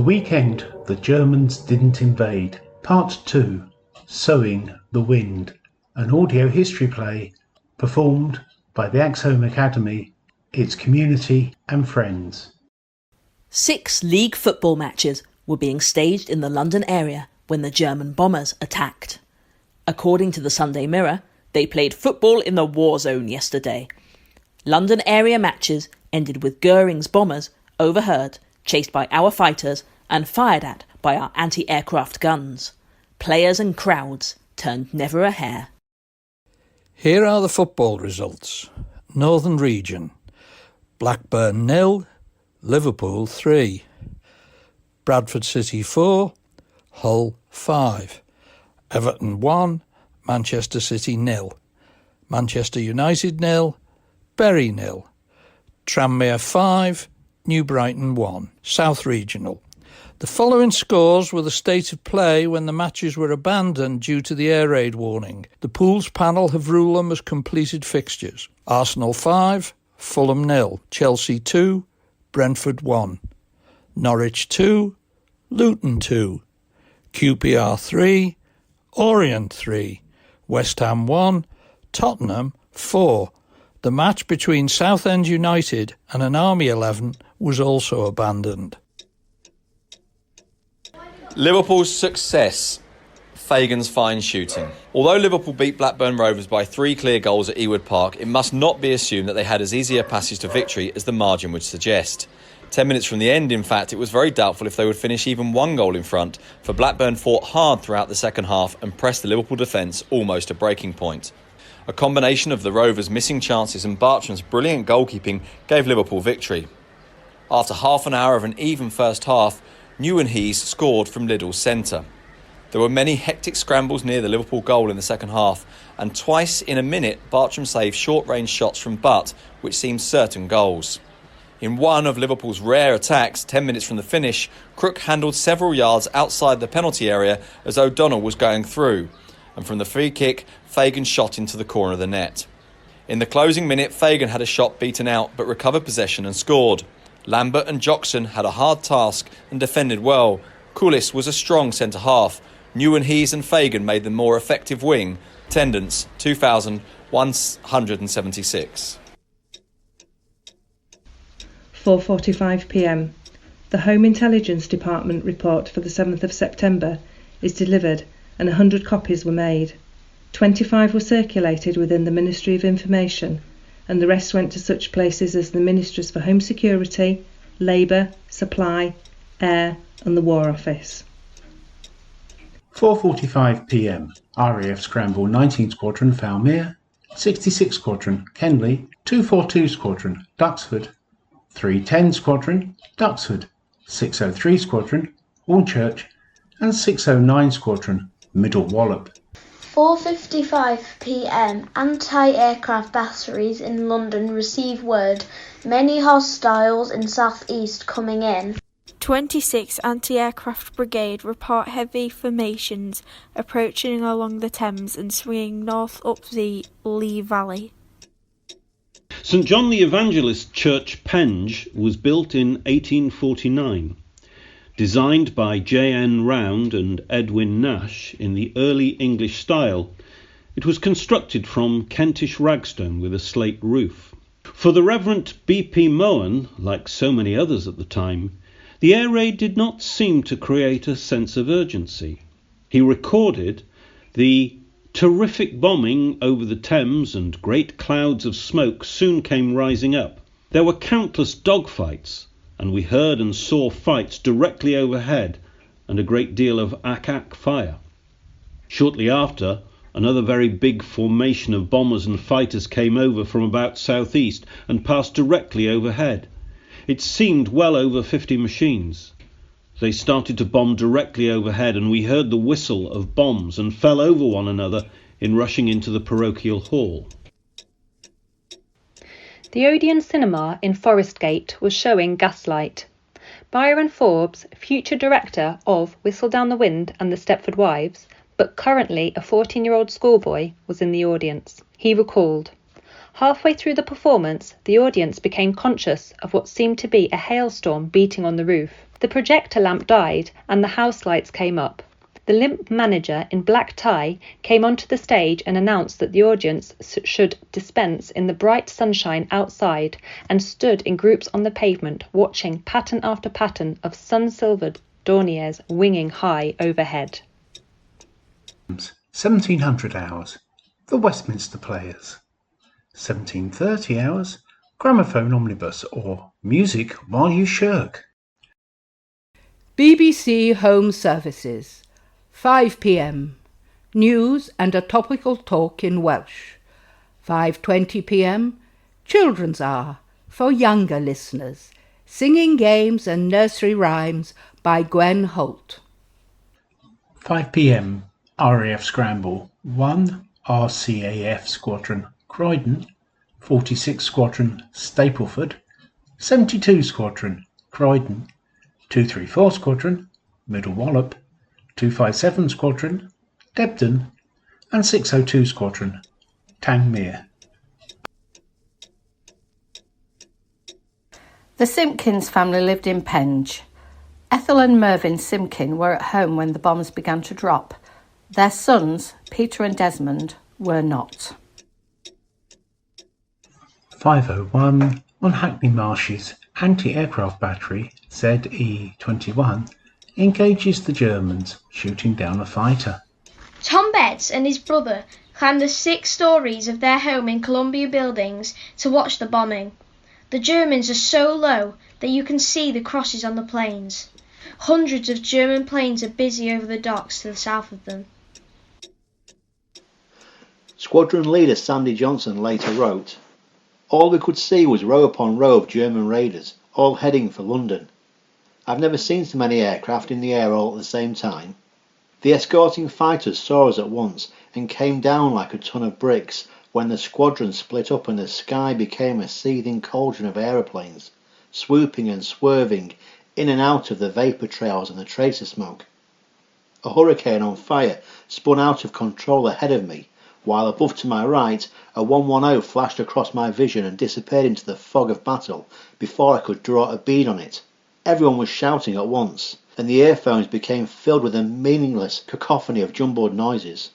The weekend the Germans didn't invade. Part 2, Sowing the Wind, an audio history play performed by the Axholme Academy, its community and friends. 6 league football matches were being staged in the London area when the German bombers attacked. According to the Sunday Mirror, they played football in the war zone yesterday. London area matches ended with Goering's bombers overheard, chased by our fighters and fired at by our anti-aircraft guns. Players and crowds turned never a hair. Here are the football results. Northern Region: Blackburn 0, Liverpool 3, Bradford City 4, Hull 5, Everton 1, Manchester City 0, Manchester United 0, Bury 0, Tranmere 5, New Brighton 1. South Regional: the following scores were the state of play when the matches were abandoned due to the air raid warning. The Pools panel have ruled them as completed fixtures. Arsenal 5, Fulham 0, Chelsea 2, Brentford 1, Norwich 2, Luton 2, QPR 3, Orient 3, West Ham 1, Tottenham 4. The match between Southend United and an Army 11 was also abandoned. Liverpool's success, Fagan's fine shooting. Although Liverpool beat Blackburn Rovers by 3 clear goals at Ewood Park, it must not be assumed that they had as easy a passage to victory as the margin would suggest. 10 minutes from the end, in fact, it was very doubtful if they would finish even 1 goal in front, for Blackburn fought hard throughout the second half and pressed the Liverpool defence almost to breaking point. A combination of the Rovers' missing chances and Bartram's brilliant goalkeeping gave Liverpool victory. After half an hour of an even first half, Nieuwenhuis scored from Liddell's centre. There were many hectic scrambles near the Liverpool goal in the second half, and twice in a minute Bartram saved short-range shots from Butt, which seemed certain goals. In one of Liverpool's rare attacks, 10 minutes from the finish, Crook handled several yards outside the penalty area as O'Donnell was going through, and from the free kick, Fagan shot into the corner of the net. In the closing minute, Fagan had a shot beaten out but recovered possession and scored. Lambert and Jockson had a hard task and defended well. Cullis was a strong centre-half. Nieuwenhuis and Fagan made the more effective wing. Attendance 2,176. 4:45 p.m. The Home Intelligence Department report for the 7th of September is delivered and 100 copies were made. 25 were circulated within the Ministry of Information, and the rest went to such places as the Ministries for Home Security, Labour, Supply, Air and the War Office. 4:45 p.m. RAF Scramble 19 Squadron Falmere, 66 Squadron Kenley, 242 Squadron Duxford, 310 Squadron Duxford, 603 Squadron Hornchurch and 609 Squadron Middle Wallop. 4:55 p.m. Anti-aircraft batteries in London receive word. Many hostiles in south-east coming in. 26 Anti-Aircraft Brigade report heavy formations approaching along the Thames and swinging north up the Lee Valley. St John the Evangelist Church, Penge, was built in 1849. Designed by J.N. Round and Edwin Nash in the early English style, it was constructed from Kentish ragstone with a slate roof. For the Reverend B.P. Mohan, like so many others at the time, the air raid did not seem to create a sense of urgency. He recorded the terrific bombing over the Thames and great clouds of smoke soon came rising up. There were countless dogfights, and we heard and saw fights directly overhead and a great deal of ack-ack fire. Shortly after, another very big formation of bombers and fighters came over from about southeast and passed directly overhead. It seemed well over 50 machines. They started to bomb directly overhead, and we heard the whistle of bombs and fell over one another in rushing into the parochial hall. The Odeon Cinema in Forest Gate was showing Gaslight. Byron Forbes, future director of Whistle Down the Wind and the Stepford Wives, but currently a 14-year-old schoolboy, was in the audience. He recalled, "Halfway through the performance, the audience became conscious of what seemed to be a hailstorm beating on the roof. The projector lamp died and the house lights came up. The limp manager in black tie came onto the stage and announced that the audience should dispense in the bright sunshine outside and stood in groups on the pavement watching pattern after pattern of sun-silvered dorniers winging high overhead. 1700 hours, the Westminster Players. 1730 hours, Gramophone Omnibus or Music While You Shirk. BBC Home Services, 5 p.m. News and a topical talk in Welsh. 5:20 p.m. Children's Hour for younger listeners. Singing games and nursery rhymes by Gwen Holt. 5 p.m. RAF Scramble 1 RCAF Squadron Croydon, 46 Squadron Stapleford, 72 Squadron Croydon, 234 Squadron Middle Wallop, 257 Squadron Debden and 602 Squadron Tangmere. The Simpkins family lived in Penge. Ethel and Mervyn Simpkin were at home when the bombs began to drop. Their sons, Peter and Desmond, were not. 5:01 on Hackney Marshes anti-aircraft battery ZE-21 engages the Germans, shooting down a fighter. Tom Betts and his brother climbed the 6 stories of their home in Columbia Buildings to watch the bombing. The Germans are so low that you can see the crosses on the planes. Hundreds of German planes are busy over the docks to the south of them. Squadron leader Sandy Johnson later wrote, "All we could see was row upon row of German raiders, all heading for London. I've never seen so many aircraft in the air all at the same time. The escorting fighters saw us at once and came down like a ton of bricks when the squadron split up and the sky became a seething cauldron of aeroplanes, swooping and swerving in and out of the vapour trails and the tracer smoke. A hurricane on fire spun out of control ahead of me, while above to my right a 110 flashed across my vision and disappeared into the fog of battle before I could draw a bead on it. Everyone was shouting at once, and the earphones became filled with a meaningless cacophony of jumbled noises.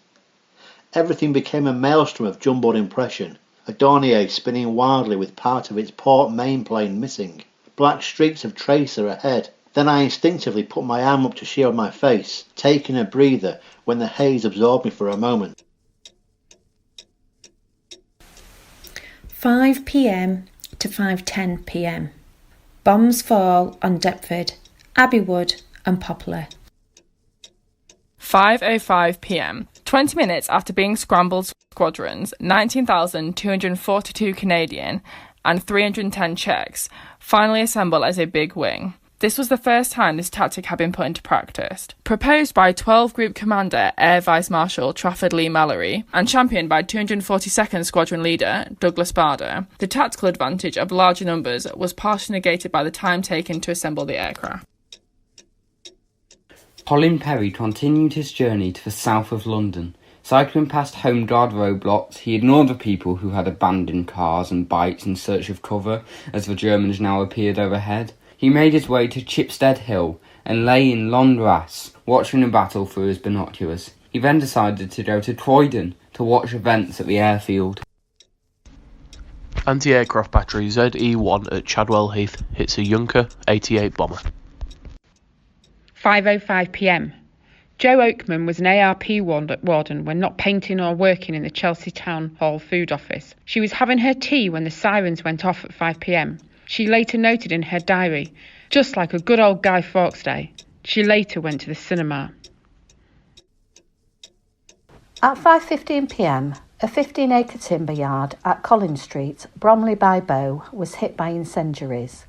Everything became a maelstrom of jumbled impression, a Dornier spinning wildly with part of its port main plane missing, black streaks of tracer ahead. Then I instinctively put my arm up to shield my face, taking a breather when the haze absorbed me for a moment." 5 p.m. to 5:10 p.m. Bombs fall on Deptford, Abbeywood and Poplar. 5:05 p.m. 20 minutes after being scrambled squadrons, 19,242 Canadian and 310 Czechs finally assemble as a big wing. This was the first time this tactic had been put into practice. Proposed by 12 Group Commander Air Vice Marshal Trafford Lee Mallory and championed by 242nd Squadron Leader Douglas Bader, the tactical advantage of larger numbers was partially negated by the time taken to assemble the aircraft. Colin Perry continued his journey to the south of London. Cycling past Home Guard roadblocks, he ignored the people who had abandoned cars and bikes in search of cover as the Germans now appeared overhead. He made his way to Chipstead Hill and lay in long grass, watching the battle through his binoculars. He then decided to go to Croydon to watch events at the airfield. Anti-aircraft battery ZE-1 at Chadwell Heath hits a Junker 88 bomber. 5:05 p.m. Jo Oakman was an ARP warden when not painting or working in the Chelsea Town Hall food office. She was having her tea when the sirens went off at 5 p.m. She later noted in her diary, "Just like a good old Guy Fawkes day." She later went to the cinema. At 5:15 p.m, a 15-acre timber yard at Collins Street, Bromley by Bow, was hit by incendiaries.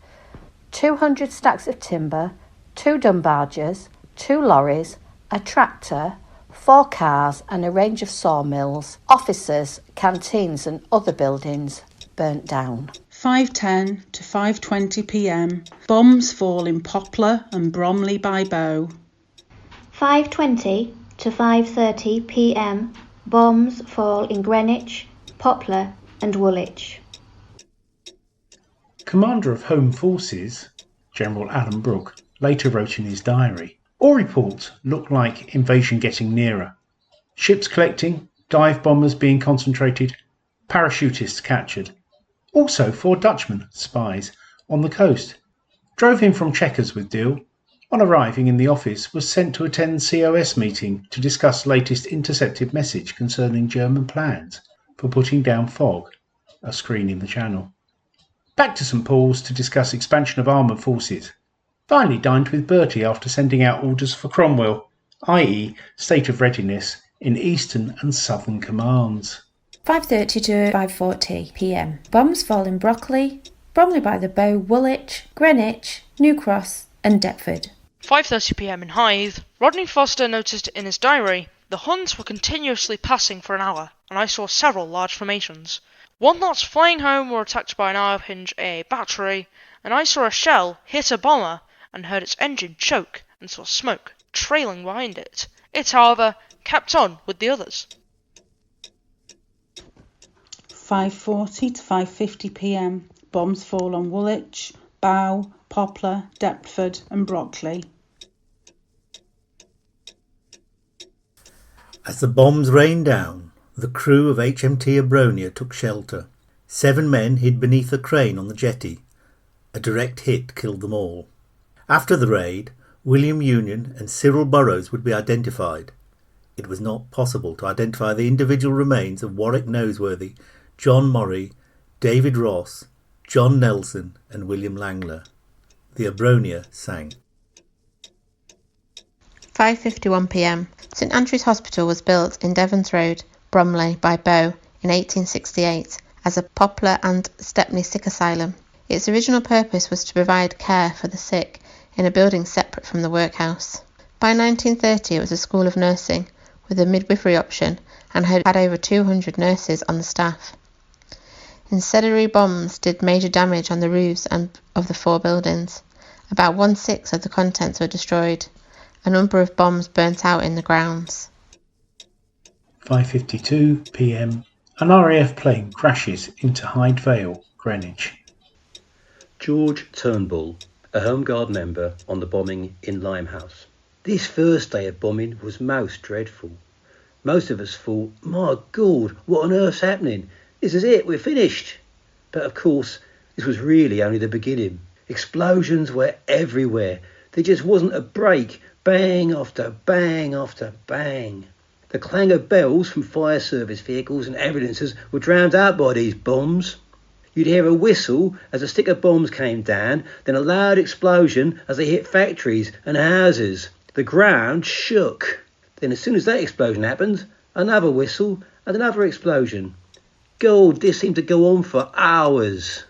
200 stacks of timber, 2 dumb barges, 2 lorries, a tractor, 4 cars and a range of sawmills, offices, canteens and other buildings burnt down. 5:10 to 5:20 p.m. Bombs fall in Poplar and Bromley by Bow. 5:20 to 5:30 p.m. Bombs fall in Greenwich, Poplar and Woolwich. Commander of Home Forces, General Alan Brooke, later wrote in his diary. All reports look like invasion getting nearer. Ships collecting, dive bombers being concentrated, parachutists captured. Also 4 Dutchmen, spies, on the coast. Drove in from Chequers with Deal. On arriving in the office, was sent to attend COS meeting to discuss latest intercepted message concerning German plans for putting down fog, a screen in the channel. Back to St Paul's to discuss expansion of armoured forces. Finally dined with Bertie after sending out orders for Cromwell, i.e. state of readiness in eastern and southern commands. 5:30 to 5:40 p.m. Bombs fall in Brockley, Bromley by the Bow, Woolwich, Greenwich, New Cross and Deptford. 5:30 p.m. in Hythe. Rodney Foster noticed in his diary, "The Huns were continuously passing for an hour, and I saw several large formations. One that's flying home were attacked by an Irpinge A battery, and I saw a shell hit a bomber and heard its engine choke and saw smoke trailing behind it. It, however, kept on with the others." 5:40 to 5:50 p.m. Bombs fall on Woolwich, Bow, Poplar, Deptford and Brockley. As the bombs rained down, the crew of HMT Abronia took shelter. 7 men hid beneath a crane on the jetty. A direct hit killed them all. After the raid, William Union and Cyril Burrows would be identified. It was not possible to identify the individual remains of Warwick Noseworthy, John Morrie, David Ross, John Nelson and William Langler. The Abronia sang. 5:51 p.m. St Andrew's Hospital was built in Devons Road, Bromley by Bow in 1868 as a Poplar and Stepney sick asylum. Its original purpose was to provide care for the sick in a building separate from the workhouse. By 1930 it was a school of nursing with a midwifery option and had over 200 nurses on the staff. Incendiary bombs did major damage on the roofs of the 4 buildings. About 1/6 of the contents were destroyed. A number of bombs burnt out in the grounds. 5:52 p.m. An RAF plane crashes into Hyde Vale, Greenwich. George Turnbull, a Home Guard member on the bombing in Limehouse. This first day of bombing was most dreadful. Most of us thought, "My God, what on earth's happening? This is it, we're finished." But of course, this was really only the beginning. Explosions were everywhere. There just wasn't a break. Bang after bang after bang. The clang of bells from fire service vehicles and ambulances were drowned out by these bombs. You'd hear a whistle as a stick of bombs came down, then a loud explosion as they hit factories and houses. The ground shook. Then as soon as that explosion happened, another whistle and another explosion. God, this seemed to go on for hours.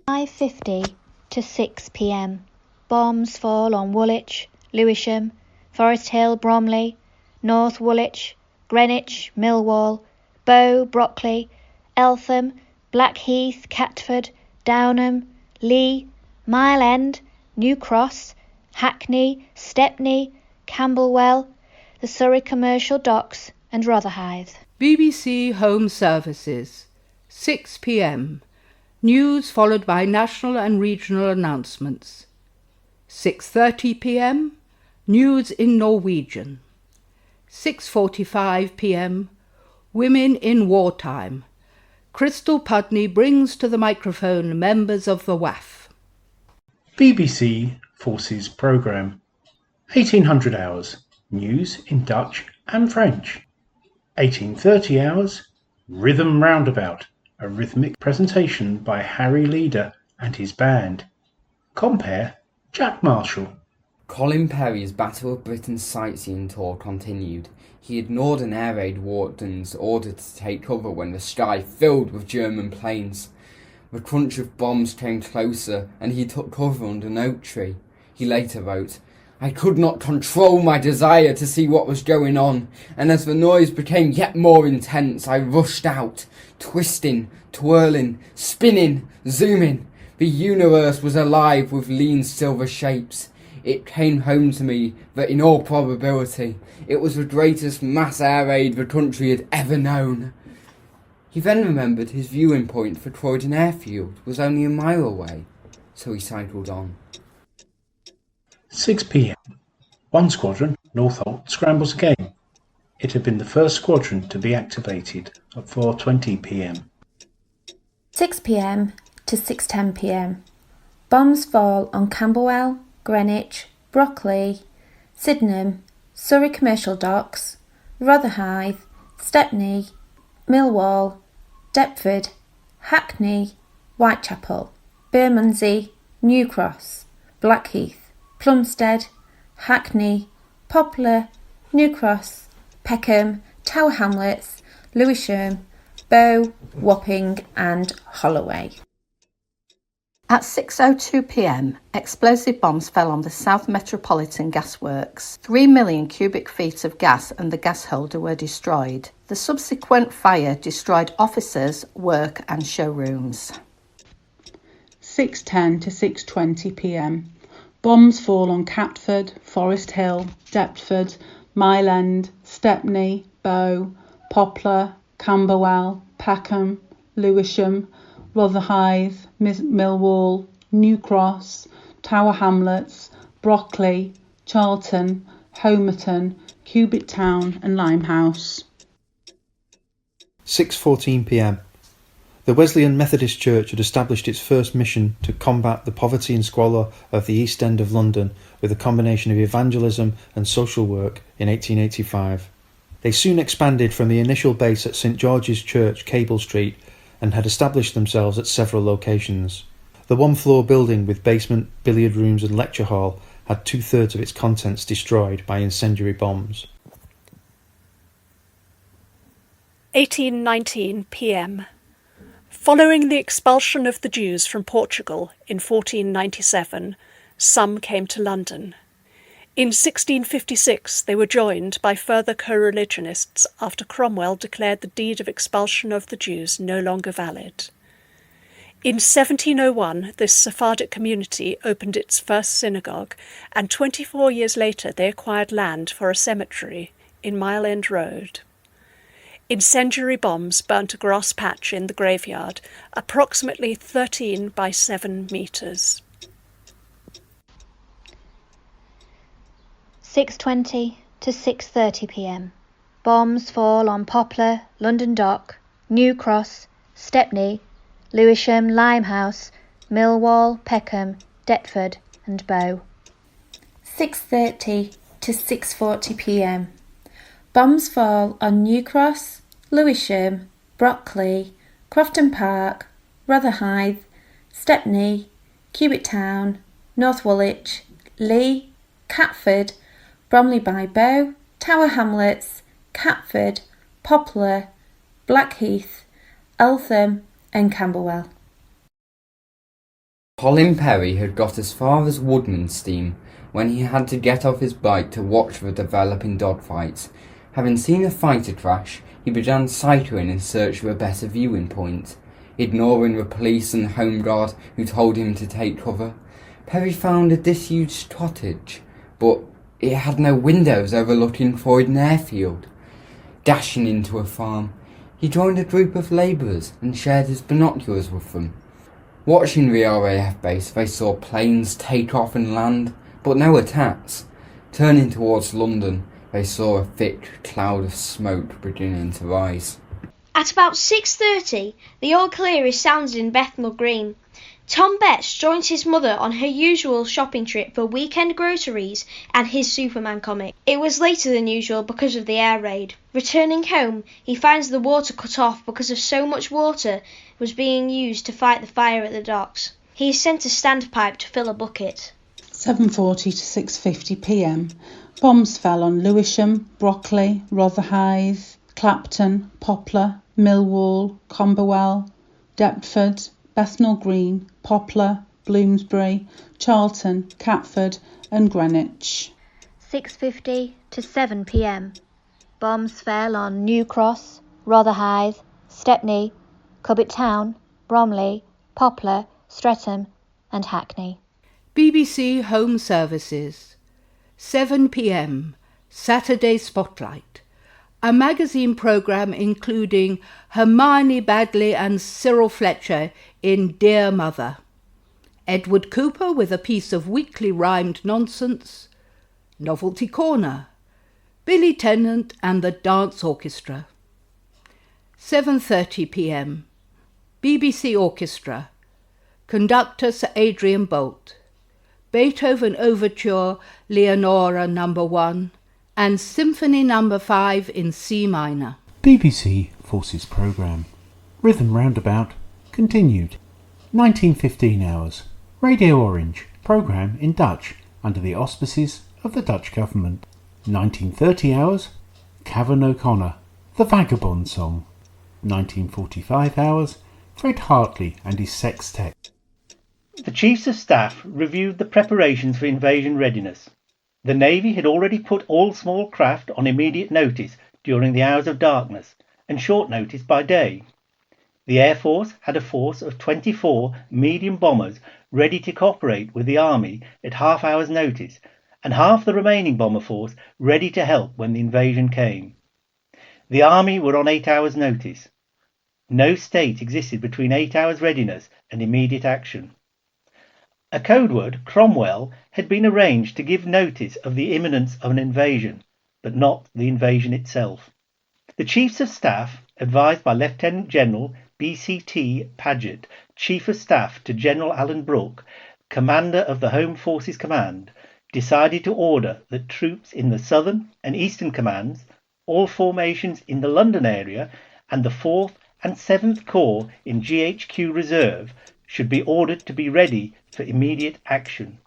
5:50 to 6 p.m. Bombs fall on Woolwich, Lewisham, Forest Hill, Bromley, North Woolwich, Greenwich, Millwall, Bow, Brockley, Eltham, Blackheath, Catford, Downham, Lee, Mile End, New Cross, Hackney, Stepney, Camberwell, the Surrey Commercial Docks and Rotherhithe. BBC Home Services, 6 p.m. News followed by national and regional announcements. 6:30 p.m. News in Norwegian. 6:45 p.m. Women in Wartime. Crystal Pudney brings to the microphone members of the WAF. BBC Forces Programme. 1800 hours. News in Dutch and French. 1830 hours. Rhythm Roundabout. A rhythmic presentation by Harry Leader and his band. Compare Jack Marshall. Colin Perry's Battle of Britain sightseeing tour continued. He ignored an air raid warden's order to take cover when the sky filled with German planes. The crunch of bombs came closer and he took cover under an oak tree. He later wrote, "I could not control my desire to see what was going on, and as the noise became yet more intense, I rushed out, twisting, twirling, spinning, zooming. The universe was alive with lean silver shapes. It came home to me that in all probability, it was the greatest mass air raid the country had ever known." He then remembered his viewing point for Croydon Airfield was only a mile away, so he cycled on. 6 p.m. One squadron, Northolt, scrambles again. It had been the first squadron to be activated at 4:20 p.m. 6 p.m. to 6:10 p.m. Bombs fall on Camberwell, Greenwich, Brockley, Sydenham, Surrey Commercial Docks, Rotherhithe, Stepney, Millwall, Deptford, Hackney, Whitechapel, Bermondsey, New Cross, Blackheath, Plumstead, Hackney, Poplar, New Cross, Peckham, Tower Hamlets, Lewisham, Bow, Wapping and Holloway. At 6:02 p.m, explosive bombs fell on the South Metropolitan Gas Works. 3 million cubic feet of gas and the gas holder were destroyed. The subsequent fire destroyed offices, work and showrooms. 6:10 to 6:20 p.m. Bombs fall on Catford, Forest Hill, Deptford, Mile End, Stepney, Bow, Poplar, Camberwell, Peckham, Lewisham, Rotherhithe, Millwall, New Cross, Tower Hamlets, Brockley, Charlton, Homerton, Cubitt Town and Limehouse. 6:14 p.m. The Wesleyan Methodist Church had established its first mission to combat the poverty and squalor of the East End of London with a combination of evangelism and social work in 1885. They soon expanded from the initial base at St George's Church, Cable Street, and had established themselves at several locations. The one-floor building with basement, billiard rooms and lecture hall had 2/3 of its contents destroyed by incendiary bombs. 1819 p.m. Following the expulsion of the Jews from Portugal in 1497, some came to London. In 1656 they were joined by further co-religionists after Cromwell declared the deed of expulsion of the Jews no longer valid. In 1701 the Sephardic community opened its first synagogue, and 24 years later they acquired land for a cemetery in Mile End Road. Incendiary bombs burnt a grass patch in the graveyard, approximately 13 by 7 metres. 6:20 to 6:30 p.m. Bombs fall on Poplar, London Dock, New Cross, Stepney, Lewisham, Limehouse, Millwall, Peckham, Deptford and Bow. 6:30 to 6:40 p.m. Bombs fall on New Cross, Lewisham, Brockley, Crofton Park, Rotherhithe, Stepney, Cubitt Town, North Woolwich, Lee, Catford, Bromley by Bow, Tower Hamlets, Catford, Poplar, Blackheath, Eltham and Camberwell. Colin Perry had got as far as Woodmansteam when he had to get off his bike to watch the developing dogfights. Having seen a fighter crash, he began cycling in search of a better viewing point. Ignoring the police and home guard who told him to take cover, Perry found a disused cottage, but it had no windows overlooking Croydon airfield. Dashing into a farm, he joined a group of labourers and shared his binoculars with them. Watching the RAF base, they saw planes take off and land, but no attacks. Turning towards London, they saw a thick cloud of smoke beginning to rise. At about 6:30, the all clear is sounded in Bethnal Green. Tom Betts joins his mother on her usual shopping trip for weekend groceries and his Superman comic. It was later than usual because of the air raid. Returning home, he finds the water cut off because of so much water was being used to fight the fire at the docks. He is sent a standpipe to fill a bucket. 7:40 to 6:50 p.m. Bombs fell on Lewisham, Brockley, Rotherhithe, Clapton, Poplar, Millwall, Camberwell, Deptford, Bethnal Green, Poplar, Bloomsbury, Charlton, Catford and Greenwich. 6:50 to 7 p.m. Bombs fell on New Cross, Rotherhithe, Stepney, Cubitt Town, Bromley, Poplar, Streatham and Hackney. BBC Home Services. 7 p.m. Saturday Spotlight. A magazine programme including Hermione Badley and Cyril Fletcher in Dear Mother. Edward Cooper with a piece of weakly rhymed nonsense. Novelty Corner. Billy Tennant and the Dance Orchestra. 7:30 p.m. BBC Orchestra. Conductor Sir Adrian Boult. Beethoven Overture, Leonora No. 1 and Symphony No. 5 in C minor. BBC Forces Programme. Rhythm Roundabout continued. 1915 hours. Radio Orange programme in Dutch under the auspices of the Dutch government. 1930 hours. Cavan O'Connor, The Vagabond Song. 1945 hours. Fred Hartley and his sextet. The Chiefs of Staff reviewed the preparations for invasion readiness. The Navy had already put all small craft on immediate notice during the hours of darkness and short notice by day. The Air Force had a force of 24 medium bombers ready to cooperate with the Army at half hour's notice, and half the remaining bomber force ready to help when the invasion came. The Army were on 8 hours' notice. No state existed between 8 hours' readiness and immediate action. A codeword, Cromwell, had been arranged to give notice of the imminence of an invasion, but not the invasion itself. The Chiefs of Staff, advised by Lieutenant General B.C.T. Paget, Chief of Staff to General Alan Brooke, Commander of the Home Forces Command, decided to order that troops in the Southern and Eastern Commands, all formations in the London area, and the 4th and 7th Corps in GHQ Reserve should be ordered to be ready for immediate action.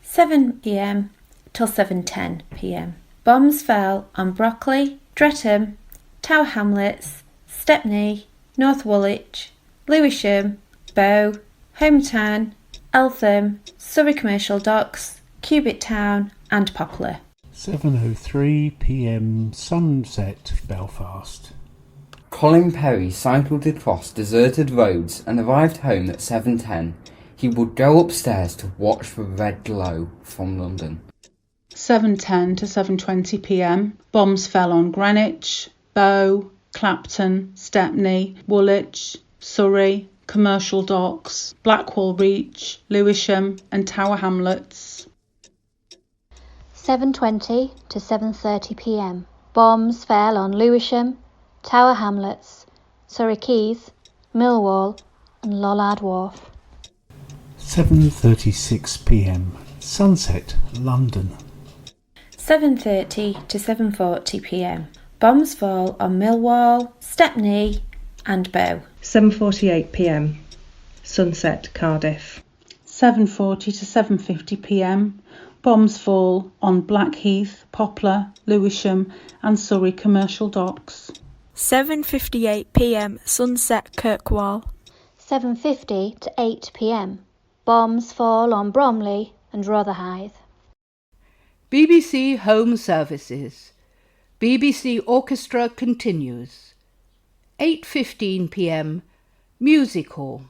7 p.m. till 7:10 p.m. Bombs fell on Brockley, Streatham, Tower Hamlets, Stepney, North Woolwich, Lewisham, Bow, Hometown, Eltham, Surrey Commercial Docks, Cubitt Town and Poplar. 7:03 p.m. Sunset, Belfast. Colin Perry cycled across deserted roads and arrived home at 7:10. He would go upstairs to watch the red glow from London. 7:10 to 7:20 p.m. Bombs fell on Greenwich, Bow, Clapton, Stepney, Woolwich, Surrey, Commercial Docks, Blackwall Reach, Lewisham and Tower Hamlets. 7:20 to 7:30 p.m. Bombs fell on Lewisham, Tower Hamlets, Surrey Quays, Millwall and Lollard Wharf. 7:36 p.m. Sunset, London. 7:30 to 7:40 p.m. Bombs fall on Millwall, Stepney and Bow. 7:48 p.m. Sunset, Cardiff. 7:40 to 7:50 p.m. Bombs fall on Blackheath, Poplar, Lewisham and Surrey Commercial Docks. 7:58 p.m. Sunset, Kirkwall. 7:50 to 8 p.m. Bombs fall on Bromley and Rotherhithe. BBC Home Services. BBC Orchestra continues. 8:15 p.m. Music Hall.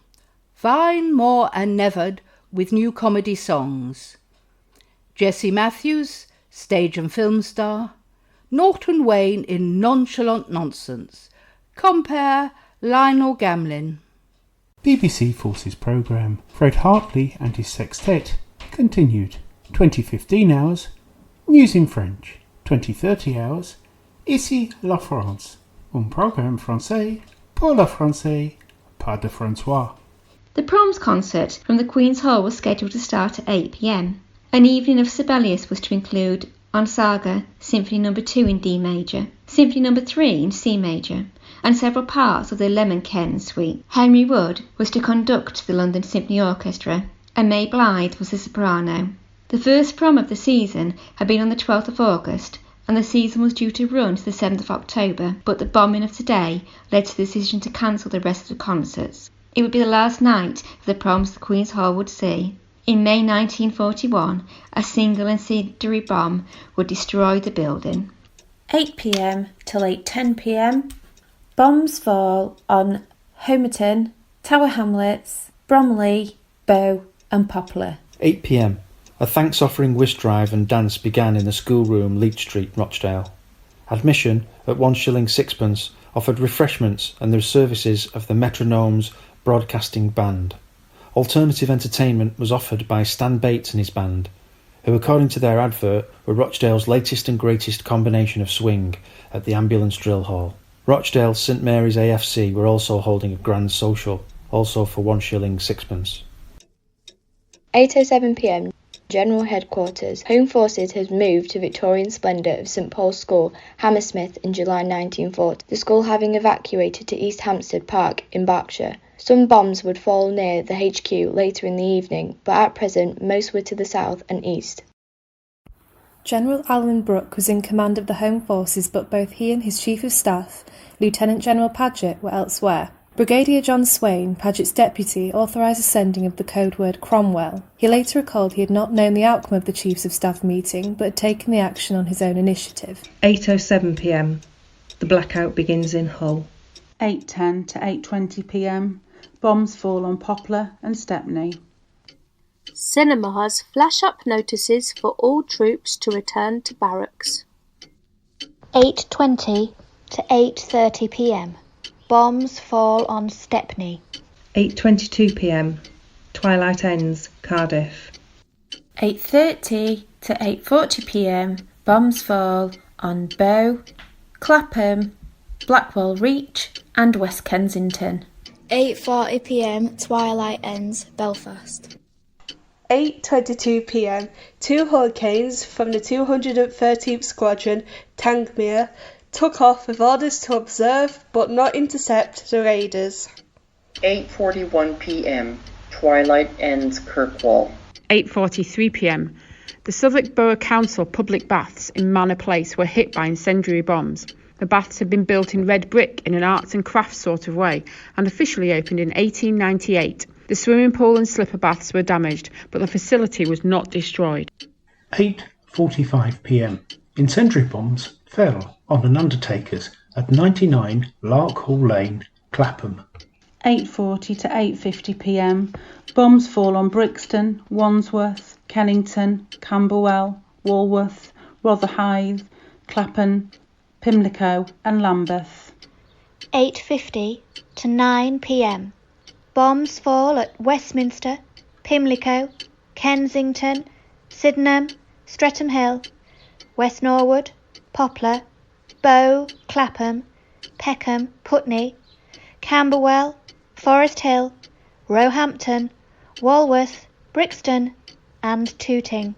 Vine, Moore and Neverd with new comedy songs. Jessie Matthews, stage and film star. Norton Wayne in Nonchalant Nonsense. Compare Lionel Gamlin. BBC Forces Programme. Fred Hartley and his sextet continued. 2015 hours. News in French. 2030 hours. Ici la France. Un programme français pour le français, pas de François. The Proms concert from the Queen's Hall was scheduled to start at 8 p.m. An evening of Sibelius was to include On Saga, Symphony No. 2 in D major, Symphony No. 3 in C major, and several parts of the Lemminkäinen suite. Henry Wood was to conduct the London Symphony Orchestra, and May Blythe was the soprano. The first prom of the season had been on the 12th of August, and the season was due to run to the 7th of October, but the bombing of today led to the decision to cancel the rest of the concerts. It would be the last night of the proms the Queen's Hall would see. In May 1941, a single incendiary bomb would destroy the building. 8 p.m. till 8:10 p.m. Bombs fall on Homerton, Tower Hamlets, Bromley, Bow and Poplar. 8 p.m. A thanks offering whist drive and dance began in the schoolroom, Leach Street, Rochdale. Admission at 1 shilling 6pence offered refreshments and the services of the Metronome's broadcasting band. Alternative entertainment was offered by Stan Bates and his band, who according to their advert were Rochdale's latest and greatest combination of swing at the Ambulance Drill Hall. Rochdale St Mary's AFC were also holding a grand social, also for 1 shilling 6pence. 8:07 p.m. General Headquarters. Home Forces has moved to Victorian splendour of St Paul's School, Hammersmith, in July 1940, the school having evacuated to East Hampstead Park in Berkshire. Some bombs would fall near the HQ later in the evening, but at present most were to the south and east. General Alan Brooke was in command of the Home Forces, but both he and his Chief of Staff, Lieutenant General Paget, were elsewhere. Brigadier John Swain, Paget's deputy, authorised the sending of the Codeword Cromwell. He later recalled he had not known the outcome of the Chiefs of Staff meeting, but had taken the action on his own initiative. 8:07 p.m. The blackout begins in Hull. 8:10 to 8:20 p.m. Bombs fall on Poplar and Stepney. Cinemas flash up notices for all troops to return to barracks. 8:20 to 8:30 p.m. Bombs fall on Stepney. 8:22 p.m. Twilight ends, Cardiff. 8:30 to 8:40 p.m. Bombs fall on Bow, Clapham, Blackwell Reach and West Kensington. 8:40 p.m. Twilight ends, Belfast. 8:22 p.m. 2 Hurricanes from the 213th Squadron, Tangmere, took off with orders to observe but not intercept the raiders. 8:41 p.m. Twilight ends, Kirkwall. 8:43 p.m. The Southwark Borough Council public baths in Manor Place were hit by incendiary bombs. The baths had been built in red brick in an arts and crafts sort of way and officially opened in 1898. The swimming pool and slipper baths were damaged, but the facility was not destroyed. 8:45 p.m. Incendiary bombs fell on an undertaker's at 99 Lark Hall Lane, Clapham. 8:40 to 8:50 p.m. Bombs fall on Brixton, Wandsworth, Kennington, Camberwell, Walworth, Rotherhithe, Clapham, Pimlico and Lambeth. 8:50 to 9 p.m. Bombs fall at Westminster, Pimlico, Kensington, Sydenham, Streatham Hill, West Norwood, Poplar, Bow, Clapham, Peckham, Putney, Camberwell, Forest Hill, Roehampton, Walworth, Brixton and Tooting.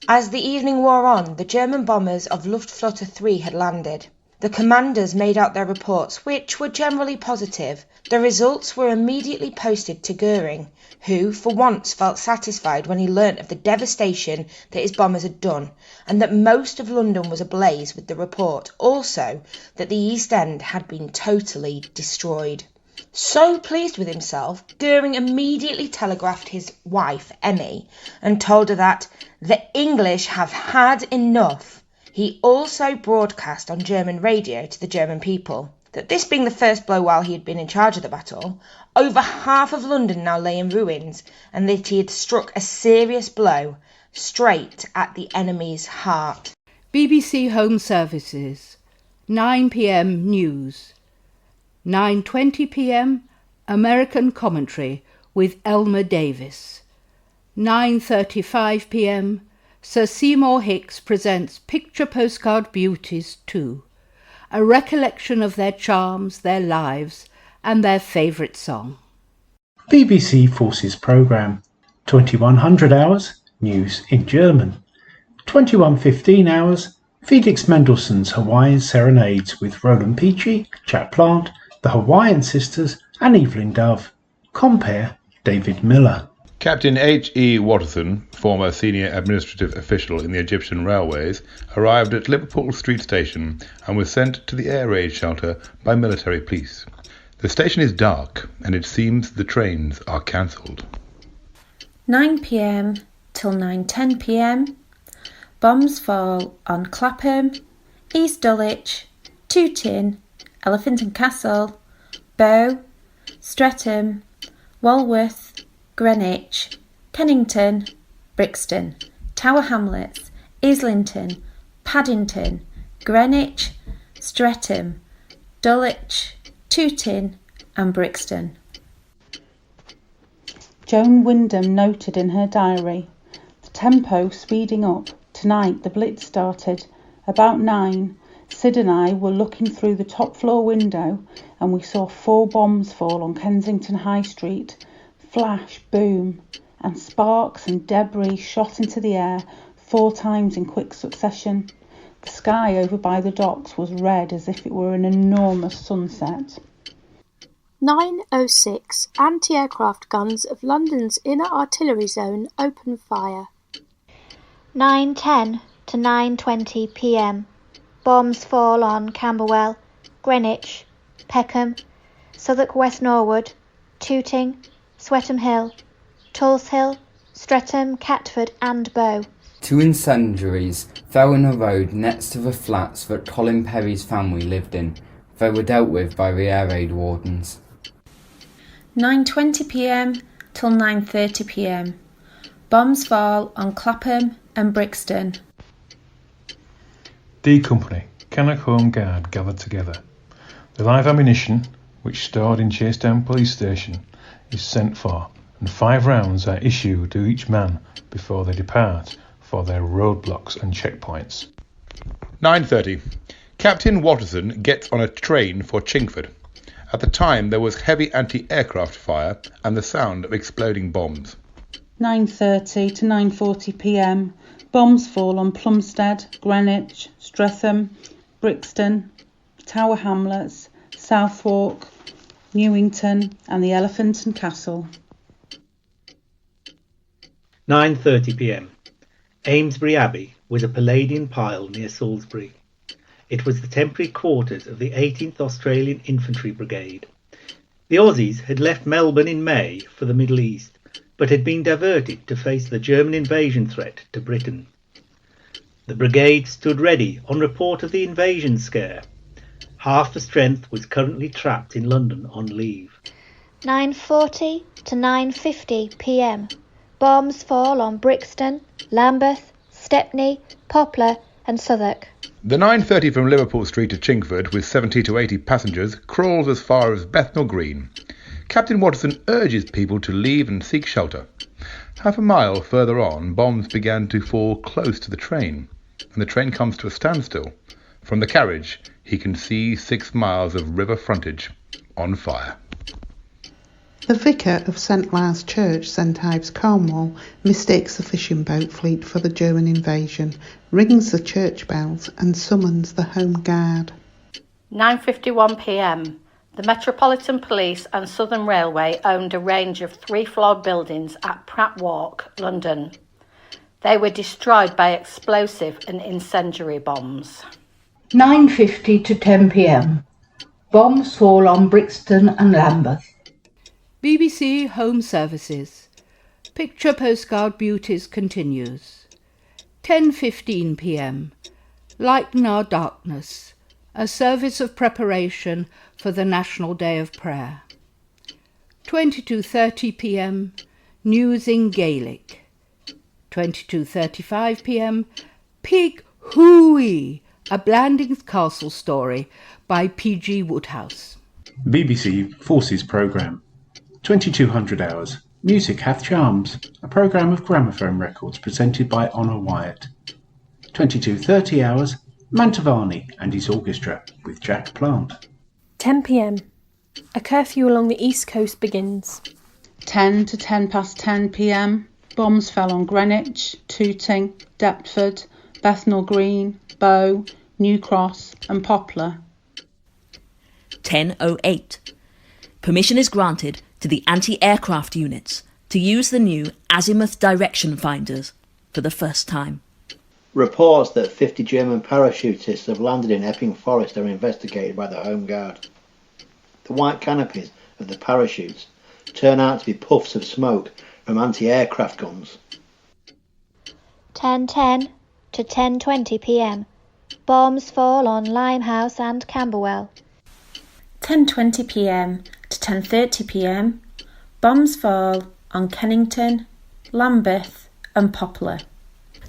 As the evening wore on, the German bombers of Luftflotte 3 had landed. The commanders made out their reports, which were generally positive. The results were immediately posted to Goering, who for once felt satisfied when he learnt of the devastation that his bombers had done, and that most of London was ablaze with the report, also that the East End had been totally destroyed. So pleased with himself, Goering immediately telegraphed his wife, Emmy, and told her that the English have had enough. He also broadcast on German radio to the German people that this being the first blow while he had been in charge of the battle, over half of London now lay in ruins, and that he had struck a serious blow straight at the enemy's heart. BBC Home Services, 9 p.m. News. 9:20 p.m. American Commentary with Elmer Davis. 9:35 p.m. Sir Seymour Hicks presents Picture Postcard Beauties 2, a recollection of their charms, their lives and their favourite song. BBC Forces Programme. 2100 hours, news in German. 2115 hours, Felix Mendelssohn's Hawaiian Serenades with Roland Peachy, Chat Plant, the Hawaiian Sisters and Evelyn Dove. Compare David Miller. Captain H.E. Waterson, former senior administrative official in the Egyptian Railways, arrived at Liverpool Street Station and was sent to the air raid shelter by military police. The station is dark and it seems the trains are cancelled. 9 p.m. till 9:10 p.m. Bombs fall on Clapham, East Dulwich, Tooting, Elephant and Castle, Bow, Streatham, Walworth, Greenwich, Kennington, Brixton, Tower Hamlets, Islington, Paddington, Greenwich, Streatham, Dulwich, Tooting and Brixton. Joan Wyndham noted in her diary, "The tempo speeding up. Tonight the Blitz started. About 9, Sid and I were looking through the top floor window and we saw 4 bombs fall on Kensington High Street. Flash, boom, and sparks and debris shot into the air 4 times in quick succession. The sky over by the docks was red as if it were an enormous sunset." 9:06 Anti-aircraft guns of London's inner artillery zone open fire. 9:10 to 9:20 p.m. Bombs fall on Camberwell, Greenwich, Peckham, Southwark West Norwood, Tooting, Swetham Hill, Tulse Streatham, Catford and Bow. 2 incendiaries fell in a road next to the flats that Colin Perry's family lived in. They were dealt with by the air raid wardens. 9:20 p.m. till 9:30 p.m. Bombs fall on Clapham and Brixton. D Company, Cannock Home Guard gathered together. The live ammunition, which stored in Chasetown Police Station, is sent for, and 5 rounds are issued to each man before they depart for their roadblocks and checkpoints. 9:30. Captain Watterson gets on a train for Chingford. At the time there was heavy anti-aircraft fire and the sound of exploding bombs. 9:30 to 9:40 p.m. Bombs fall on Plumstead, Greenwich, Streatham, Brixton, Tower Hamlets, Southwark, Newington and the Elephant and Castle. 9:30 p.m. Amesbury Abbey was a Palladian pile near Salisbury. It was the temporary quarters of the 18th Australian Infantry Brigade. The Aussies had left Melbourne in May for the Middle East, but had been diverted to face the German invasion threat to Britain. The brigade stood ready on report of the invasion scare. Half the strength was currently trapped in London on leave. 9:40 to 9:50 p.m. Bombs fall on Brixton, Lambeth, Stepney, Poplar and Southwark. The 9:30 from Liverpool Street to Chingford with 70 to 80 passengers crawls as far as Bethnal Green. Captain Watterson urges people to leave and seek shelter. Half a mile further on, bombs began to fall close to the train, and the train comes to a standstill. From the carriage, he can see 6 miles of river frontage on fire. The vicar of St Lars Church, St Ives, Cornwall, mistakes the fishing boat fleet for the German invasion, rings the church bells and summons the Home Guard. 9:51 p.m. The Metropolitan Police and Southern Railway owned a range of 3-floored buildings at Pratt Walk, London. They were destroyed by explosive and incendiary bombs. 9:50 to 10 p.m. Bombs fall on Brixton and Lambeth. BBC Home Services. Picture Postcard Beauties continues. 10:15 p.m. Lighten Our Darkness. A service of preparation for the National Day of Prayer. 22:30 p.m. News in Gaelic. 22:35 p.m. Pig Hooey, a Blandings Castle story by P.G. Woodhouse. BBC Forces Programme. 2200 hours. Music Hath Charms, a programme of gramophone records presented by Honor Wyatt. 22:30 hours. Mantovani and his orchestra with Jack Plant. 10 p.m. A curfew along the East Coast begins. 10 to 10 past 10 p.m. Bombs fell on Greenwich, Tooting, Deptford, Bethnal Green, Bow, New Cross and Poplar. 10:08. Permission is granted to the anti-aircraft units to use the new azimuth direction finders for the first time. Reports that 50 German parachutists have landed in Epping Forest are investigated by the Home Guard. The white canopies of the parachutes turn out to be puffs of smoke from anti-aircraft guns. 10:10 to 10:20 p.m. Bombs fall on Limehouse and Camberwell. 10:20 p.m. to 10:30 p.m. Bombs fall on Kennington, Lambeth and Poplar.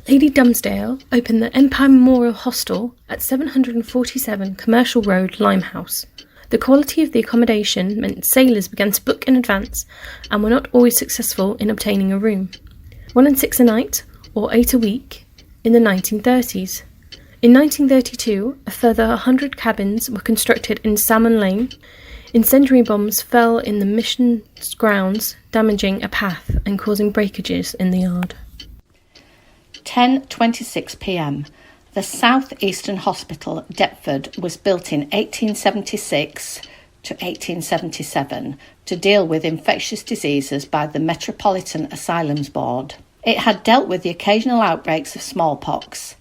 Lady Dunsdale opened the Empire Memorial Hostel at 747 Commercial Road, Limehouse. The quality of the accommodation meant sailors began to book in advance and were not always successful in obtaining a room. 1 and 6 a night, or 8 a week, in the 1930s. In 1932, a further 100 cabins were constructed in Salmon Lane. Incendiary bombs fell in the mission's grounds, damaging a path and causing breakages in the yard. 10:26 p.m. The South Eastern Hospital, Deptford, was built in 1876 to 1877 to deal with infectious diseases by the Metropolitan Asylums Board. It had dealt with the occasional outbreaks of smallpox.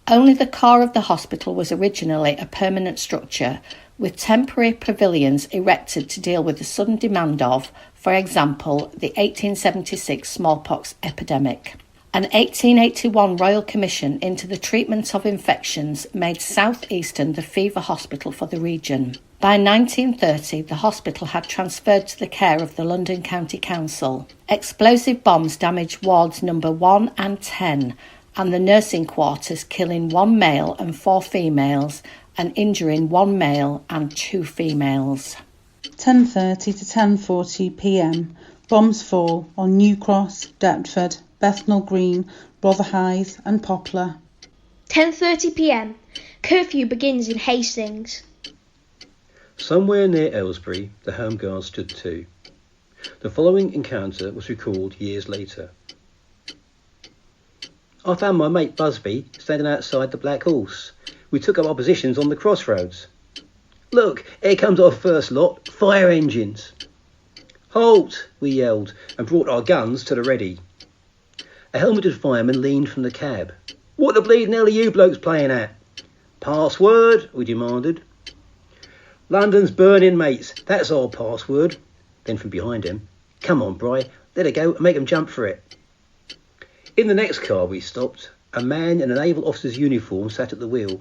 Only the core of the hospital was originally a permanent structure, with temporary pavilions erected to deal with the sudden demand of, for example, the 1876 smallpox epidemic. An 1881 Royal Commission into the treatment of infections made South Eastern the fever hospital for the region. By 1930, the hospital had transferred to the care of the London County Council. Explosive bombs damaged wards number 1 and 10, and the nursing quarters, killing 1 male and 4 females, and injuring 1 male and 2 females. 10:30 to 10:40 p.m. Bombs fall on New Cross, Deptford, Bethnal Green, Rotherhithe and Poplar. 10:30 p.m. Curfew begins in Hastings. Somewhere near Aylesbury, the Home Guard stood too. The following encounter was recalled years later. I found my mate Busby standing outside the Black Horse. We took up our positions on the crossroads. Look, here comes our first lot, fire engines. Halt, we yelled, and brought our guns to the ready. A helmeted fireman leaned from the cab. What the bleeding hell are you blokes playing at? Password, we demanded. London's burning, mates, that's our password. Then from behind him, come on, Bry, let it go and make them jump for it. In the next car we stopped, a man in a naval officer's uniform sat at the wheel.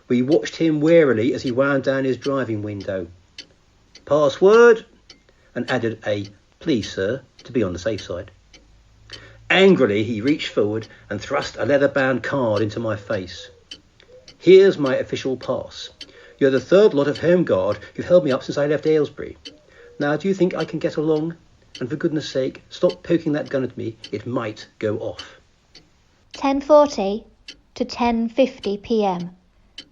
We watched him warily as he wound down his driving window. Password, and added a please sir to be on the safe side. Angrily he reached forward and thrust a leather-bound card into my face. Here's my official pass. You're the third lot of Home Guard who've held me up since I left Aylesbury. Now do you think I can get along? And for goodness sake, stop poking that gun at me. It might go off. 10:40 to 10:50 p.m.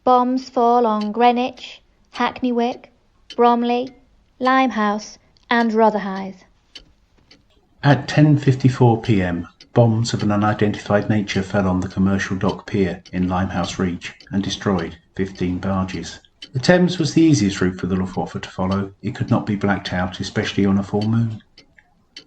Bombs fall on Greenwich, Hackney Wick, Bromley, Limehouse and Rotherhithe. At 10:54 p.m, bombs of an unidentified nature fell on the commercial dock pier in Limehouse Reach and destroyed 15 barges. The Thames was the easiest route for the Luftwaffe to follow. It could not be blacked out, especially on a full moon.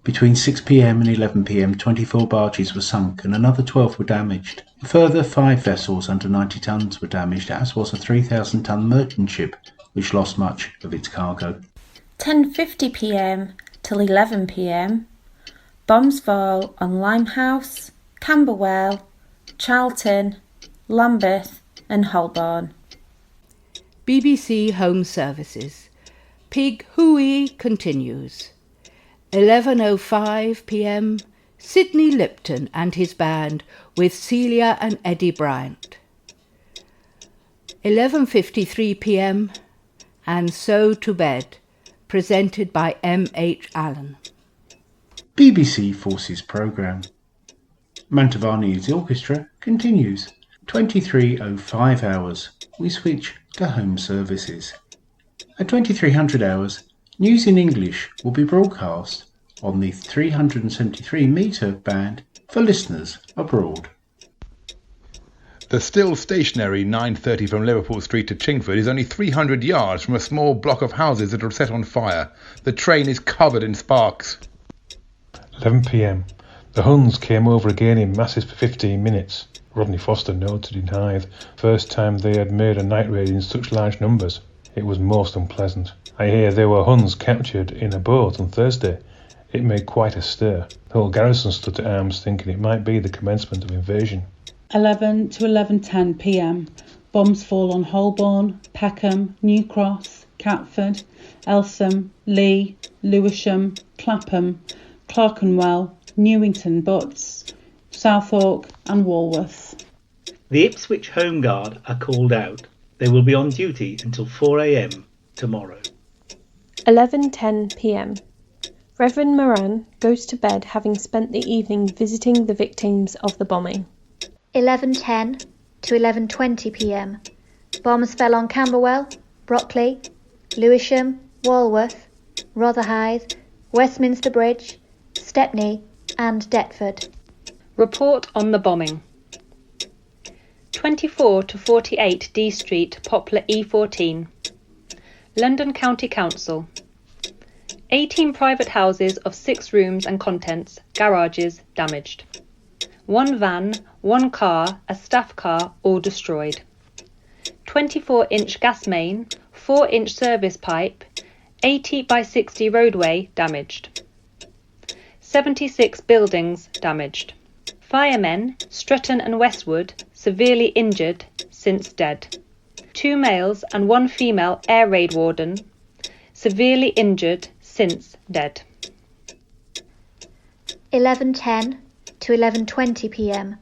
Between 6 p.m. and 11 p.m, 24 barges were sunk and another 12 were damaged. A further 5 vessels under 90 tons were damaged, as was a 3,000-ton merchant ship, which lost much of its cargo. 10:50 p.m. till 11 p.m. Bombs fall on Limehouse, Camberwell, Charlton, Lambeth and Holborn. BBC Home Services. Pig Hooey continues. 11:05 p.m. Sidney Lipton and his band with Celia and Eddie Bryant. 11:53 p.m. And So to Bed, presented by M.H. Allen. BBC Forces Programme. Mantovani's orchestra continues. 23:05 hours. We switch to Home Services. At 2300 hours, news in English will be broadcast on the 373 metre band for listeners abroad. The still stationary 9:30 from Liverpool Street to Chingford is only 300 yards from a small block of houses that are set on fire. The train is covered in sparks. 11 p.m. The Huns came over again in masses for 15 minutes. Rodney Foster noted in Hythe, first time they had made a night raid in such large numbers. It was most unpleasant. I hear there were Huns captured in a boat on Thursday. It made quite a stir. The whole garrison stood to arms thinking it might be the commencement of invasion. 11 to 11:10 p.m. Bombs fall on Holborn, Peckham, New Cross, Catford, Eltham, Lee, Lewisham, Clapham, Clerkenwell, Newington Butts, Southwark and Walworth. The Ipswich Home Guard are called out. They will be on duty until 4 a.m. tomorrow. 11:10 p.m. Reverend Moran goes to bed having spent the evening visiting the victims of the bombing. 11:10 to 11:20 p.m. Bombs fell on Camberwell, Brockley, Lewisham, Walworth, Rotherhithe, Westminster Bridge, Stepney and Deptford. Report on the bombing. 24 to 48 D Street, Poplar E14. London County Council. 18 private houses of 6 rooms and contents, garages damaged. 1 van, 1 car, a staff car, all destroyed. 24-inch gas main, 4-inch service pipe, 80 by 60 roadway damaged. 76 buildings damaged. Firemen, Stretton and Westwood, severely injured, since dead. 2 males and 1 female air raid warden, severely injured, since dead. 11:10 to 11:20 p.m.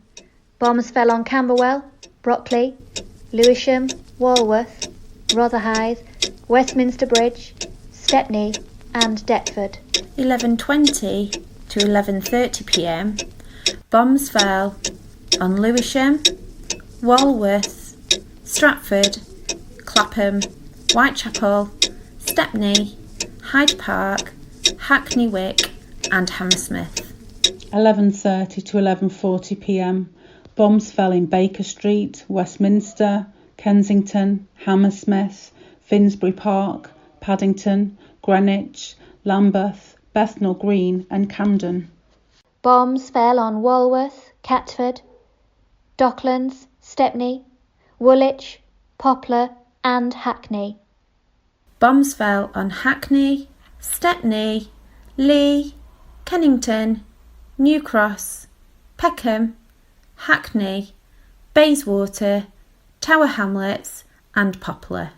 Bombs fell on Camberwell, Brockley, Lewisham, Walworth, Rotherhithe, Westminster Bridge, Stepney and Deptford. 11:20 to 11:30 p.m. Bombs fell on Lewisham, Walworth, Stratford, Clapham, Whitechapel, Stepney, Hyde Park, Hackney Wick and Hammersmith. 11:30 to 11:40 p.m. Bombs fell in Baker Street, Westminster, Kensington, Hammersmith, Finsbury Park, Paddington, Greenwich, Lambeth, Bethnal Green and Camden. Bombs fell on Walworth, Catford, Docklands, Stepney, Woolwich, Poplar and Hackney. Bombs fell on Hackney, Stepney, Lee, Kennington, New Cross, Peckham, Hackney, Bayswater, Tower Hamlets and Poplar.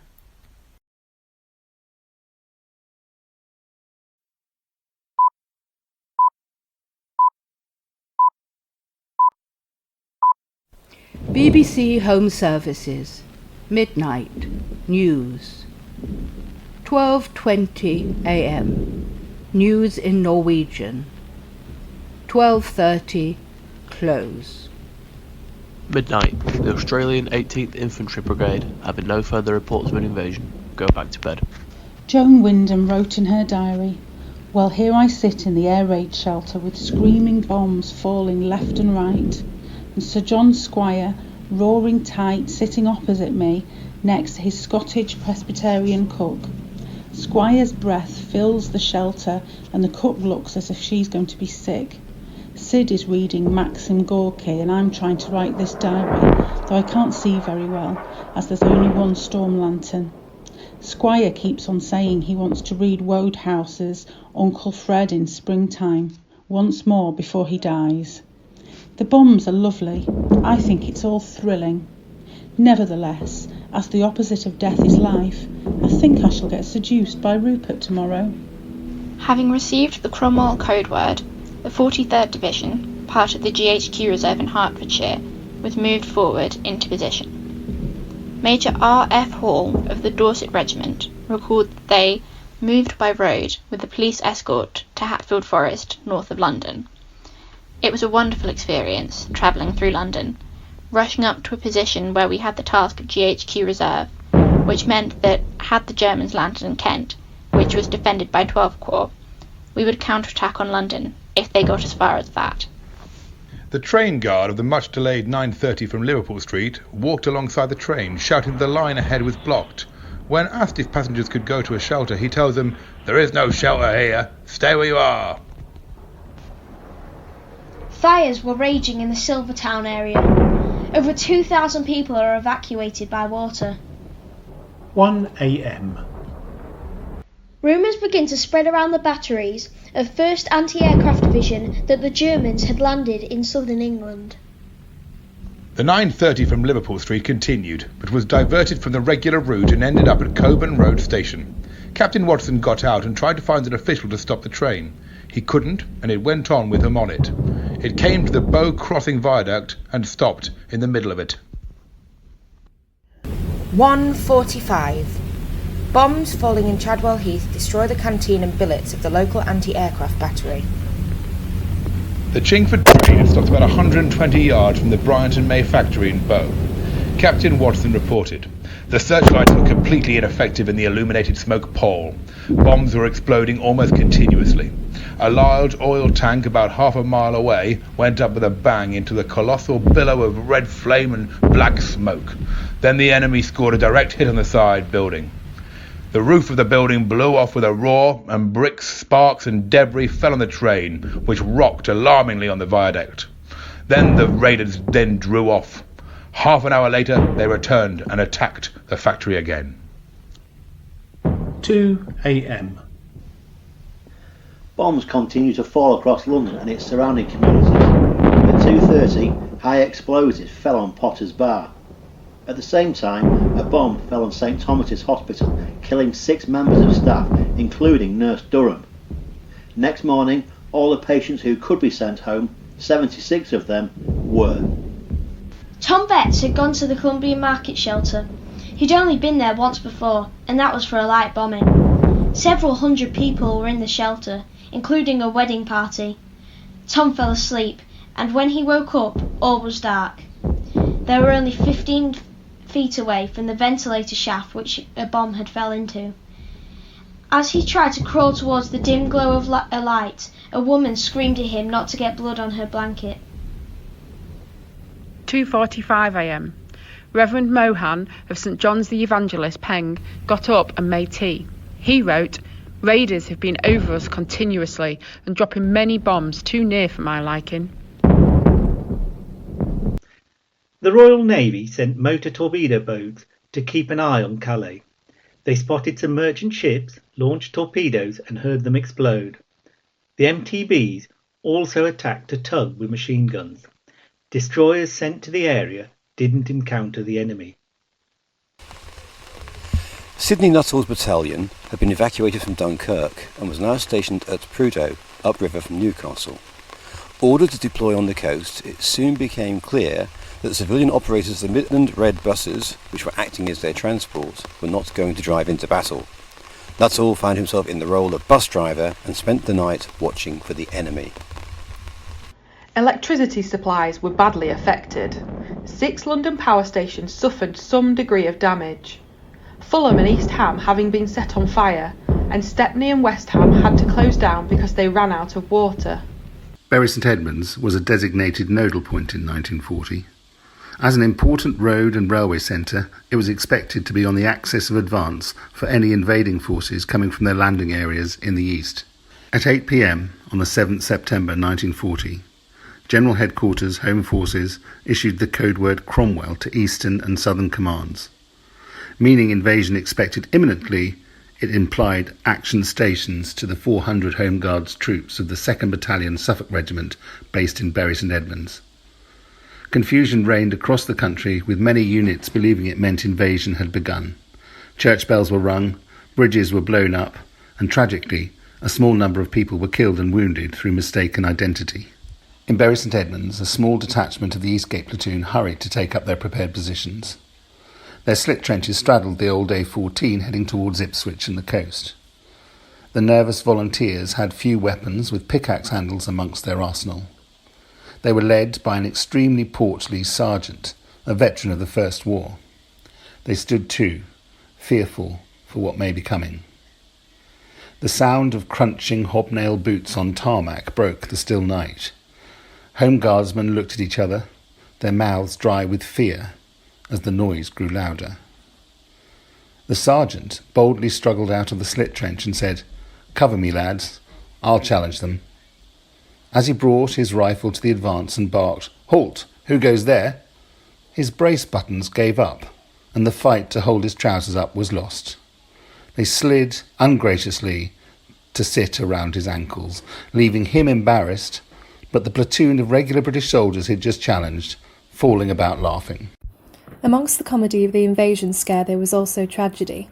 BBC Home Services, midnight, news. 12:20 a.m. News in Norwegian. 12:30 close. Midnight. The Australian 18th Infantry Brigade, having no further reports of an invasion, go back to bed. Joan Wyndham wrote in her diary, "Well, here I sit in the air raid shelter with screaming bombs falling left and right, and Sir John Squire, roaring tight, sitting opposite me next to his Scottish Presbyterian cook. Squire's breath fills the shelter and the cook looks as if she's going to be sick. Sid is reading Maxim Gorky and I'm trying to write this diary, though I can't see very well as there's only one storm lantern. Squire keeps on saying he wants to read Woadhouse's Uncle Fred in springtime once more before he dies. The bombs are lovely. I think it's all thrilling. Nevertheless, as the opposite of death is life, I think I shall get seduced by Rupert tomorrow." Having received the Cromwell code word, the 43rd Division, part of the GHQ reserve in Hertfordshire, was moved forward into position. Major R.F. Hall of the Dorset Regiment recalled that they moved by road with the police escort to Hatfield Forest, north of London. It was a wonderful experience, travelling through London, rushing up to a position where we had the task of GHQ reserve, which meant that had the Germans landed in Kent, which was defended by 12th Corps, we would counterattack on London if they got as far as that. The train guard of the much-delayed 9:30 from Liverpool Street walked alongside the train, shouting that the line ahead was blocked. When asked if passengers could go to a shelter, he tells them, "There is no shelter here. Stay where you are." Fires were raging in the Silvertown area. Over 2,000 people are evacuated by water. 1 a.m. Rumours begin to spread around the batteries of 1st Anti-Aircraft Division that the Germans had landed in southern England. The 9:30 from Liverpool Street continued, but was diverted from the regular route and ended up at Coburn Road Station. Captain Watson got out and tried to find an official to stop the train. He couldn't, and it went on with him on it. It came to the Bow Crossing Viaduct and stopped in the middle of it. 1:45. Bombs falling in Chadwell Heath destroy the canteen and billets of the local anti-aircraft battery. The Chingford train had stopped about 120 yards from the Bryant and May factory in Bow. Captain Watson reported. The searchlights were completely ineffective in the illuminated smoke pall. Bombs were exploding almost continuously. A large oil tank about half a mile away went up with a bang into the colossal billow of red flame and black smoke. Then the enemy scored a direct hit on the side building. The roof of the building blew off with a roar, and bricks, sparks and debris fell on the train, which rocked alarmingly on the viaduct. Then the raiders drew off. Half an hour later, they returned and attacked the factory again. 2 a.m. Bombs continue to fall across London and its surrounding communities. At 2:30, high explosives fell on Potter's Bar. At the same time, a bomb fell on St Thomas's Hospital, killing 6 members of staff, including Nurse Durham. Next morning, all the patients who could be sent home, 76 of them, were. Tom Betts had gone to the Columbian Market shelter. He'd only been there once before, and that was for a light bombing. Several hundred people were in the shelter, including a wedding party. Tom fell asleep, and when he woke up, all was dark. They were only 15 feet away from the ventilator shaft which a bomb had fell into. As he tried to crawl towards the dim glow of a light, a woman screamed at him not to get blood on her blanket. 2:45 a.m. Reverend Mohan of St John's the Evangelist, Peng, got up and made tea. He wrote, "Raiders have been over us continuously and dropping many bombs too near for my liking." The Royal Navy sent motor torpedo boats to keep an eye on Calais. They spotted some merchant ships, launched torpedoes and heard them explode. The MTBs also attacked a tug with machine guns. Destroyers sent to the area didn't encounter the enemy. Sidney Nuttall's battalion had been evacuated from Dunkirk and was now stationed at Prudhoe, upriver from Newcastle. Ordered to deploy on the coast, it soon became clear that the civilian operators of the Midland Red buses, which were acting as their transport, were not going to drive into battle. Nuttall found himself in the role of bus driver and spent the night watching for the enemy. Electricity supplies were badly affected. 6 London power stations suffered some degree of damage. Fulham and East Ham having been set on fire, and Stepney and West Ham had to close down because they ran out of water. Bury St Edmunds was a designated nodal point in 1940. As an important road and railway centre, it was expected to be on the axis of advance for any invading forces coming from their landing areas in the east. At 8 p.m. on the 7th September 1940, General Headquarters Home Forces issued the codeword Cromwell to eastern and southern commands. Meaning invasion expected imminently, it implied action stations to the 400 Home Guards troops of the 2nd Battalion Suffolk Regiment based in Bury St Edmunds. Confusion reigned across the country, with many units believing it meant invasion had begun. Church bells were rung, bridges were blown up, and tragically, a small number of people were killed and wounded through mistaken identity. In Bury St Edmunds, a small detachment of the Eastgate platoon hurried to take up their prepared positions. Their slit trenches straddled the old A14 heading towards Ipswich and the coast. The nervous volunteers had few weapons, with pickaxe handles amongst their arsenal. They were led by an extremely portly sergeant, a veteran of the First War. They stood too, fearful for what may be coming. The sound of crunching hobnail boots on tarmac broke the still night. Home Guardsmen looked at each other, their mouths dry with fear, as the noise grew louder. The sergeant boldly struggled out of the slit trench and said, "Cover me, lads, I'll challenge them." As he brought his rifle to the advance and barked, "Halt! Who goes there?" his brace buttons gave up, and the fight to hold his trousers up was lost. They slid ungraciously to sit around his ankles, leaving him embarrassed, but the platoon of regular British soldiers he'd just challenged, falling about laughing. Amongst the comedy of the invasion scare there was also tragedy.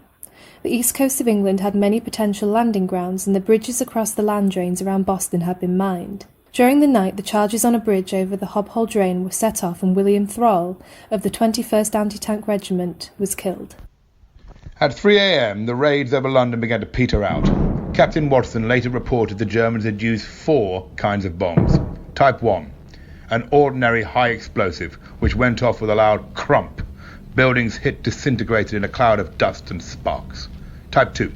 The east coast of England had many potential landing grounds, and the bridges across the land drains around Boston had been mined. During the night, the charges on a bridge over the Hobhole Drain were set off, and William Thrall of the 21st Anti-Tank Regiment was killed. At 3 a.m, the raids over London began to peter out. Captain Watson later reported the Germans had used 4 kinds of bombs. Type 1, an ordinary high explosive, which went off with a loud crump. Buildings hit disintegrated in a cloud of dust and sparks. Type 2,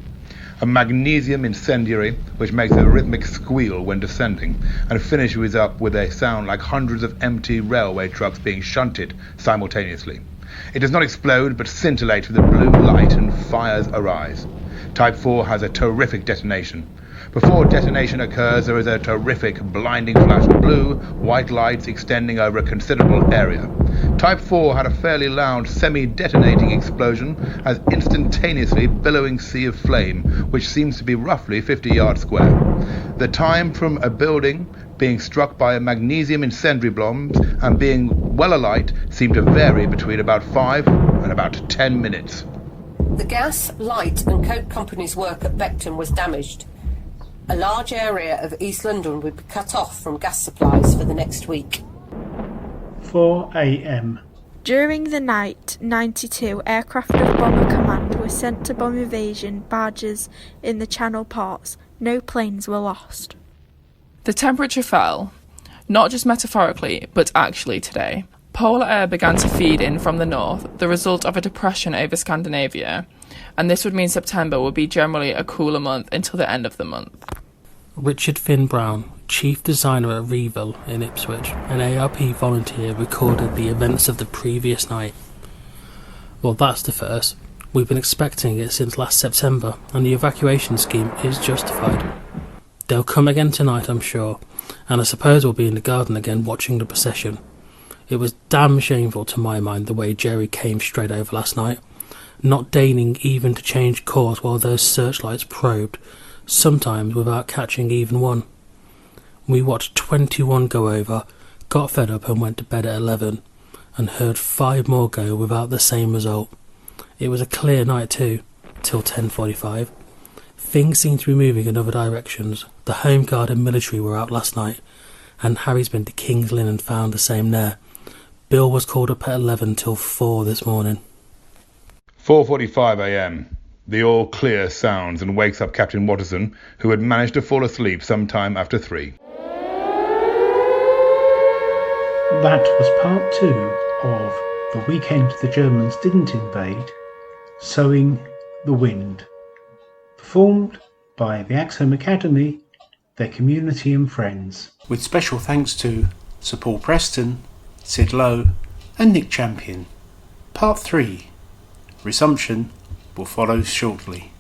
a magnesium incendiary, which makes a rhythmic squeal when descending, and finishes up with a sound like hundreds of empty railway trucks being shunted simultaneously. It does not explode, but scintillates with a blue light and fires arise. Type 4 has a terrific detonation. Before detonation occurs, there is a terrific blinding flash of blue, white lights extending over a considerable area. Type 4 had a fairly loud semi-detonating explosion as instantaneously billowing sea of flame, which seems to be roughly 50 yards square. The time from a building being struck by a magnesium incendiary bombs and being well alight seemed to vary between about 5 and about 10 minutes. The gas, light and coke company's work at Beckton was damaged. A large area of East London would be cut off from gas supplies for the next week. 4 a.m. During the night, 92 aircraft of Bomber Command were sent to bomb invasion barges in the Channel ports. No planes were lost. The temperature fell, not just metaphorically, but actually today. Polar air began to feed in from the north, the result of a depression over Scandinavia, and this would mean September would be generally a cooler month until the end of the month. Richard Finn Brown, chief designer at Revel in Ipswich, an ARP volunteer, recorded the events of the previous night. Well, that's the first. We've been expecting it since last September, and the evacuation scheme is justified. They'll come again tonight, I'm sure, and I suppose we'll be in the garden again watching the procession. It was damn shameful to my mind the way Jerry came straight over last night, not deigning even to change course while those searchlights probed, sometimes without catching even one. We watched 21 go over, got fed up and went to bed at 11, and heard 5 more go without the same result. It was a clear night too, till 10:45. Things seemed to be moving in other directions. The Home Guard and military were out last night, and Harry's been to King's Lynn and found the same there. Bill was called up at 11 till 4 this morning. 4:45 a.m. The all clear sounds and wakes up Captain Watterson, who had managed to fall asleep some time after 3. That was part 2 of The Weekend the Germans Didn't Invade, Sowing the Wind, performed by the Axholme Academy, their community and friends, with special thanks to Sir Paul Preston, Sid Lowe and Nick Champion. Part 3, Resumption, will follow shortly.